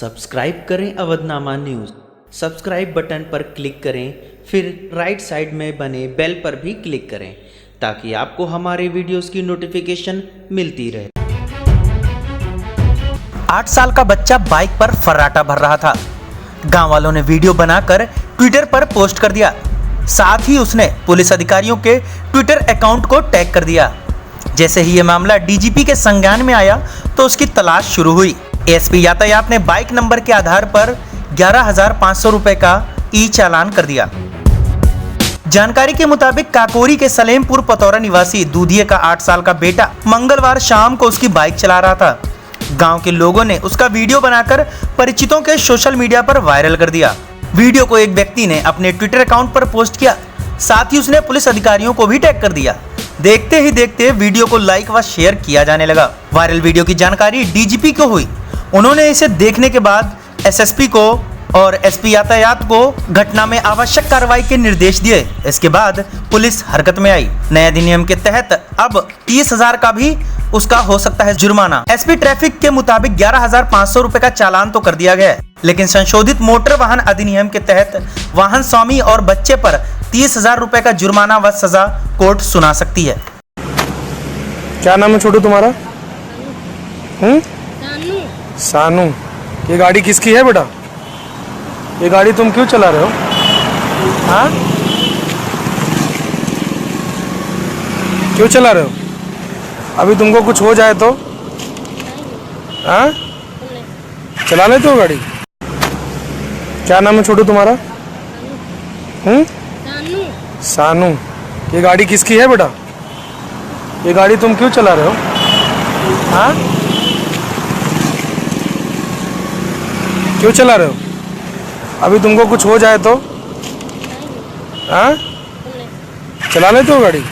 Subscribe करें Avadhnama news. Subscribe button पर click करें, फिर राइट साइड में बने बेल पर भी क्लिक करें ताकि आपको हमारे वीडियोस की नोटिफिकेशन मिलती रहे। 8 साल का बच्चा बाइक पर फर्राटा भर रहा था। गांव वालों ने वीडियो बनाकर ट्विटर पर पोस्ट कर दिया। साथ ही उसने पुलिस अधिकारियों के ट्विटर अकाउंट को टैग कर दिया। जैसे ही यह मामला डीजीपी के संज्ञान में आया तो उसकी तलाश शुरू हुई। एसपी यातायात ने बाइक नंबर के आधार पर 11,500 रुपए का ई चालान कर दिया। जानकारी के मुताबिक काकोरी के सलेमपुर पतौरा निवासी दूधिये का 8 साल का बेटा मंगलवार शाम को उसकी बाइक चला रहा था। गांव के लोगों ने उसका वीडियो बनाकर परिचितों के सोशल मीडिया पर वायरल कर दिया। वीडियो को एक व्यक्ति ने अपने ट्विटर अकाउंट पर पोस्ट किया। साथ ही उसने पुलिस अधिकारियों को भी टैग कर दिया। देखते ही देखते वीडियो को लाइक व शेयर किया जाने लगा। वायरल वीडियो की जानकारी डीजीपी को हुई। उन्होंने इसे देखने के बाद एसएसपी को और एसपी यातायात को घटना में आवश्यक कार्रवाई के निर्देश दिए। इसके बाद पुलिस हरकत में आई। नए अधिनियम के तहत अब 30,000 का भी उसका हो सकता है जुर्माना। एसपी ट्रैफिक के मुताबिक 11,500 रुपए का चालान तो कर दिया गया है, लेकिन संशोधित मोटर वाहन अधिनियम के तहत वाहन स्वामी और बच्चे पर 30,000 रुपए का जुर्माना व सजा कोर्ट सुना सकती है। क्या नाम है छोटू तुम्हारा? सानू। ये गाड़ी किसकी है बेटा? ये गाड़ी तुम क्यों चला रहे हो? हाँ, क्यों चला रहे हो? अभी तुमको कुछ हो जाए तो? हाँ, चला लेते हो गाड़ी? क्या नाम है छोटू तुम्हारा? सानू। ये गाड़ी किसकी है बेटा? ये गाड़ी तुम क्यों चला रहे हो? हाँ, क्यों चला रहे हो? अभी तुमको कुछ हो जाए तो? हाँ, चला लेते हो गाड़ी?